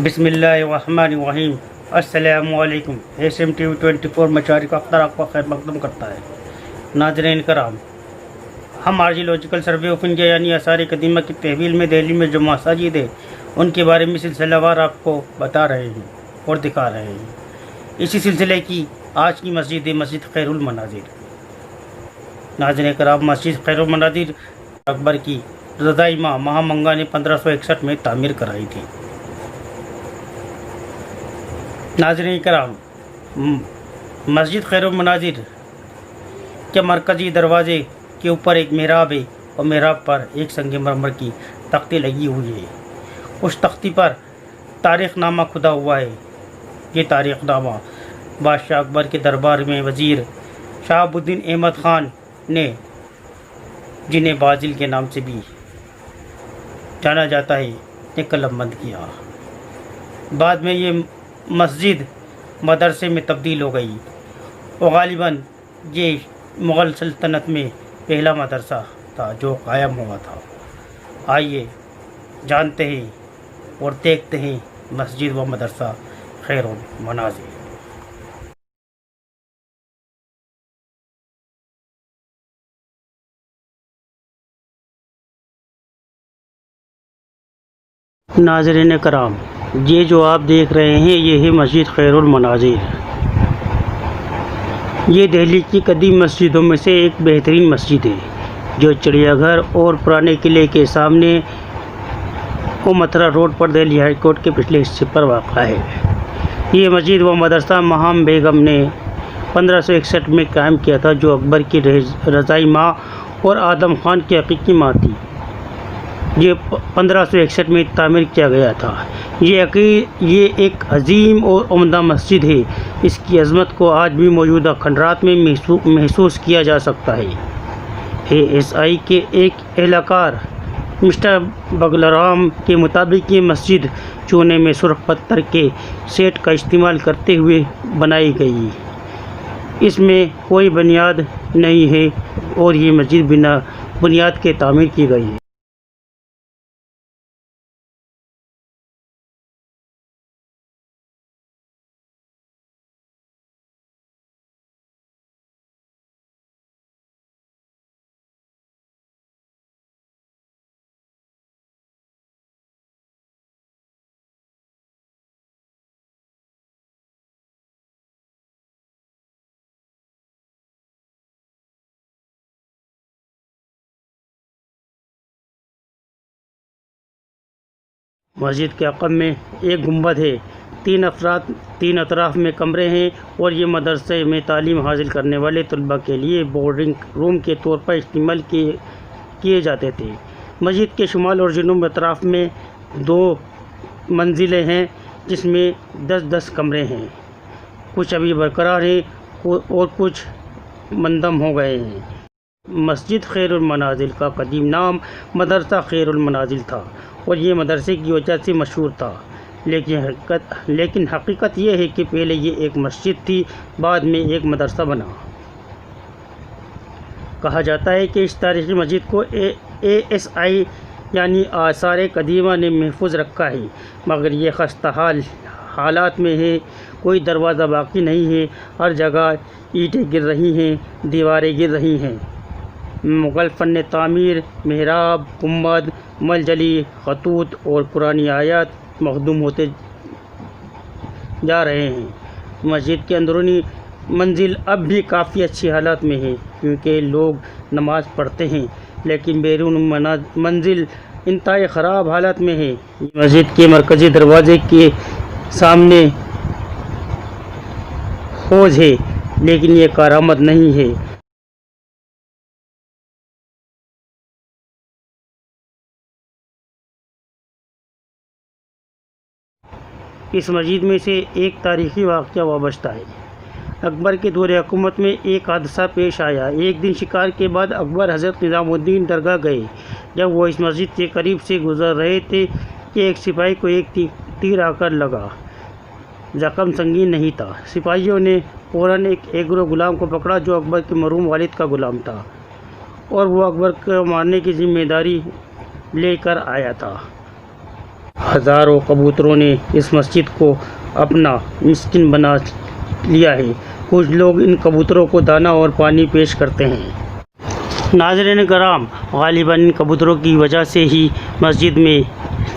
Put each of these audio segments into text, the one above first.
بسم اللہ الرحمن الرحیم۔ السلام علیکم۔ SMTV24 مشارق اختر آپ کا خیر مقدم کرتا ہے۔ ناظرین کرام، ہم آرکیولوجیکل سروے آف انڈیا یعنی آثار قدیمہ کی تحویل میں دہلی میں جو مساجد ہے ان کے بارے میں سلسلہ وار آپ کو بتا رہے ہیں اور دکھا رہے ہیں۔ اسی سلسلے کی آج کی مسجد ہے مسجد خیر المناظر۔ ناظرین کرام، مسجد خیر المناظر اکبر کی رضائی ماں مہامنگا نے 1561 میں تعمیر کرائی تھی۔ ناظرین کرام، مسجد خیر المناظر کے مرکزی دروازے کے اوپر ایک محراب ہے اور محراب پر ایک سنگ مرمر کی تختی لگی ہوئی ہے۔ اس تختی پر تاریخ نامہ کھدا ہوا ہے۔ یہ تاریخ نامہ بادشاہ اکبر کے دربار میں وزیر شہاب الدین احمد خان نے، جنہیں بازل کے نام سے بھی جانا جاتا ہے، نے قلم بند کیا۔ بعد میں یہ مسجد مدرسے میں تبدیل ہو گئی اور غالباً یہ مغل سلطنت میں پہلا مدرسہ تھا جو قائم ہوا تھا۔ آئیے جانتے ہیں اور دیکھتے ہیں مسجد و مدرسہ خیر المناظر۔ ناظرین کرام، یہ جو آپ دیکھ رہے ہیں یہ ہے مسجد خیر المناظر۔ یہ دہلی کی قدیم مسجدوں میں سے ایک بہترین مسجد ہے جو چڑیا گھر اور پرانے قلعے کے سامنے متھرا روڈ پر دہلی ہائی کورٹ کے پچھلے حصے پر واقع ہے۔ یہ مسجد و مدرسہ مہام بیگم نے 1561 میں قائم کیا تھا، جو اکبر کی رضائی ماں اور آدم خان کی حقیقی ماں تھی۔ یہ 1561 میں تعمیر کیا گیا تھا۔ یہ ایک عظیم اور عمدہ مسجد ہے۔ اس کی عظمت کو آج بھی موجودہ کھنڈرات میں محسوس کیا جا سکتا ہے۔ ASI کے ایک اہلکار مسٹر بگلرام کے مطابق یہ مسجد چونے میں سرخ پتھر کے سیٹ کا استعمال کرتے ہوئے بنائی گئی۔ اس میں کوئی بنیاد نہیں ہے اور یہ مسجد بنا بنیاد کے تعمیر کی گئی ہے۔ مسجد کے عقب میں ایک گنبد ہے۔ تین اطراف میں کمرے ہیں اور یہ مدرسے میں تعلیم حاصل کرنے والے طلباء کے لیے بورڈنگ روم کے طور پر استعمال کیے جاتے تھے۔ مسجد کے شمال اور جنوب اطراف میں 2 منزلیں ہیں جس میں 10 کمرے ہیں۔ کچھ ابھی برقرار ہیں اور کچھ منہدم ہو گئے ہیں۔ مسجد خیر المناظر کا قدیم نام مدرسہ خیر المناظر تھا اور یہ مدرسے کی وجہ سے مشہور تھا، لیکن حقیقت یہ ہے کہ پہلے یہ ایک مسجد تھی، بعد میں ایک مدرسہ بنا۔ کہا جاتا ہے کہ اس تاریخی مسجد کو ASI یعنی آثار قدیمہ نے محفوظ رکھا ہے، مگر یہ خستہ حالات میں ہے۔ کوئی دروازہ باقی نہیں ہے، ہر جگہ اینٹیں گر رہی ہیں، دیواریں گر رہی ہیں۔ مغل فن تعمیر، محراب، گنبد، ملجلی خطوط اور پرانی آیات مخدوم ہوتے جا رہے ہیں۔ مسجد کے اندرونی منزل اب بھی کافی اچھی حالت میں ہے کیونکہ لوگ نماز پڑھتے ہیں، لیکن بیرون منزل انتہائی خراب حالت میں ہے۔ مسجد کے مرکزی دروازے کے سامنے حوض ہے، لیکن یہ کارآمد نہیں ہے۔ اس مسجد میں سے ایک تاریخی واقعہ وابستہ ہے۔ اکبر کے دور حکومت میں ایک حادثہ پیش آیا۔ ایک دن شکار کے بعد اکبر حضرت نظام الدین درگاہ گئے۔ جب وہ اس مسجد کے قریب سے گزر رہے تھے کہ ایک سپاہی کو ایک تیر آ کر لگا۔ زخم سنگین نہیں تھا۔ سپاہیوں نے فوراً ایک ایگرو غلام کو پکڑا جو اکبر کے مرحوم والد کا غلام تھا اور وہ اکبر کو مارنے کی ذمہ داری لے کر آیا تھا۔ ہزاروں کبوتروں نے اس مسجد کو اپنا مسکن بنا لیا ہے۔ کچھ لوگ ان کبوتروں کو دانہ اور پانی پیش کرتے ہیں۔ ناظرین کرام، غالباً ان کبوتروں کی وجہ سے ہی مسجد میں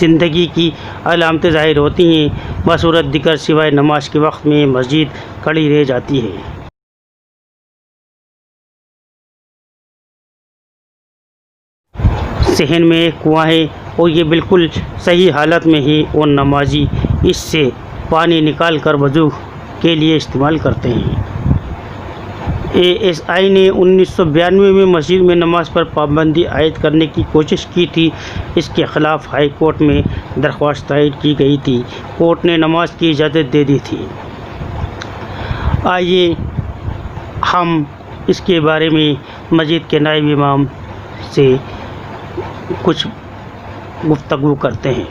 زندگی کی علامتیں ظاہر ہوتی ہیں۔ بصورت دیگر سوائے نماز کے وقت میں مسجد کھڑی رہ جاتی ہے۔ صحن میں ایک کنواں ہے اور یہ بالکل صحیح حالت میں ہے اور نمازی اس سے پانی نکال کر وضو کے لیے استعمال کرتے ہیں۔ ASI نے 1992 میں مسجد میں نماز پر پابندی عائد کرنے کی کوشش کی تھی۔ اس کے خلاف ہائی کورٹ میں درخواست دائر کی گئی تھی۔ کورٹ نے نماز کی اجازت دے دی تھی۔ آئیے ہم اس کے بارے میں مسجد کے نائب امام سے کچھ گفتگو کرتے ہیں۔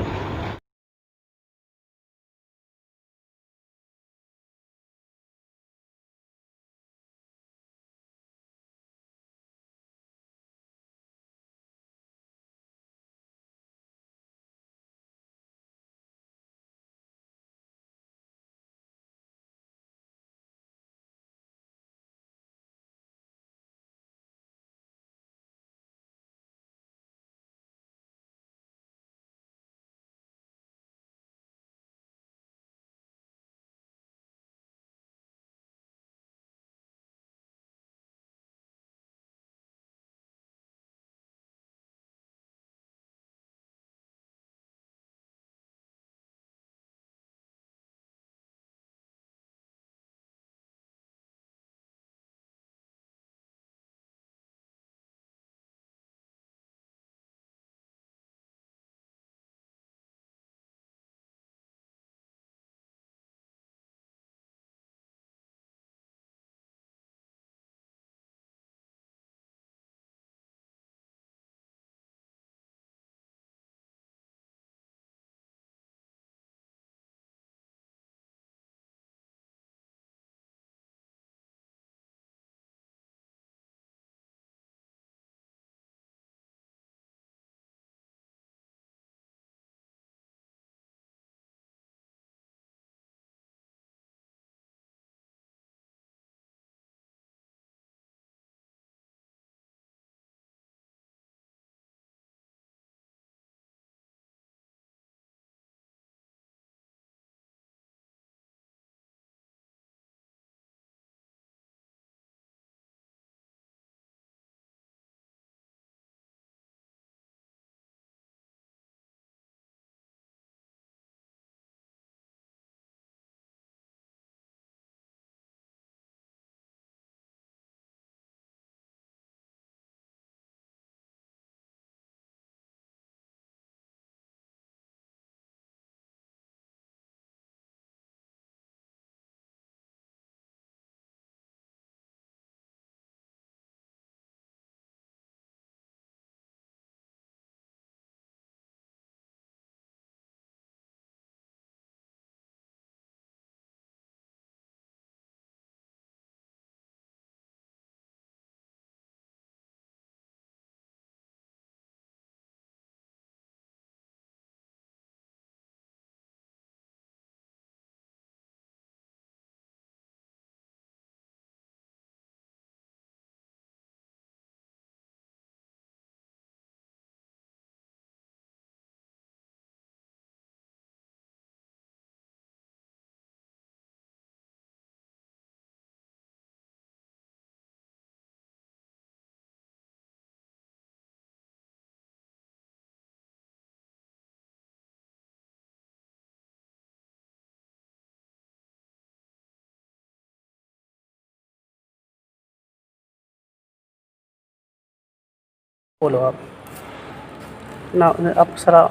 بولو آپ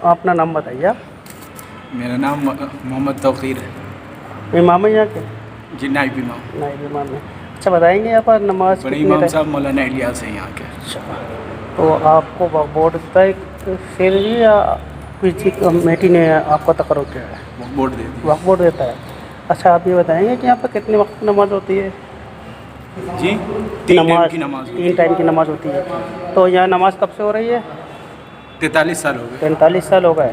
اپنا نام بتائیے۔ میرا نام محمد توقیر ہے۔ امام ہے یہاں کے؟ جی نائب امام۔ نائب امام ہے۔ اچھا بتائیں گے یہاں پر نماز بڑے امام صاحب مولانا الیاس ہیں یہاں کے۔ اچھا، تو آپ کو بورڈ دیتا ہے سیلری یا کسی کمیٹی نے آپ کا تقرر کیا ہے؟ وقف بورڈ دیتی ہے۔ وقف بورڈ دیتا ہے۔ اچھا آپ یہ بتائیں گے کہ یہاں پر کتنے وقت کی نماز ہوتی ہے؟ جی 3 ٹائم کی نماز ہوتی ہے۔ 3 ٹائم کی نماز ہوتی ہے۔ تو یہاں نماز کب سے ہو رہی ہے؟ 43 سال ہو گئے۔ 43 سال ہو گئے۔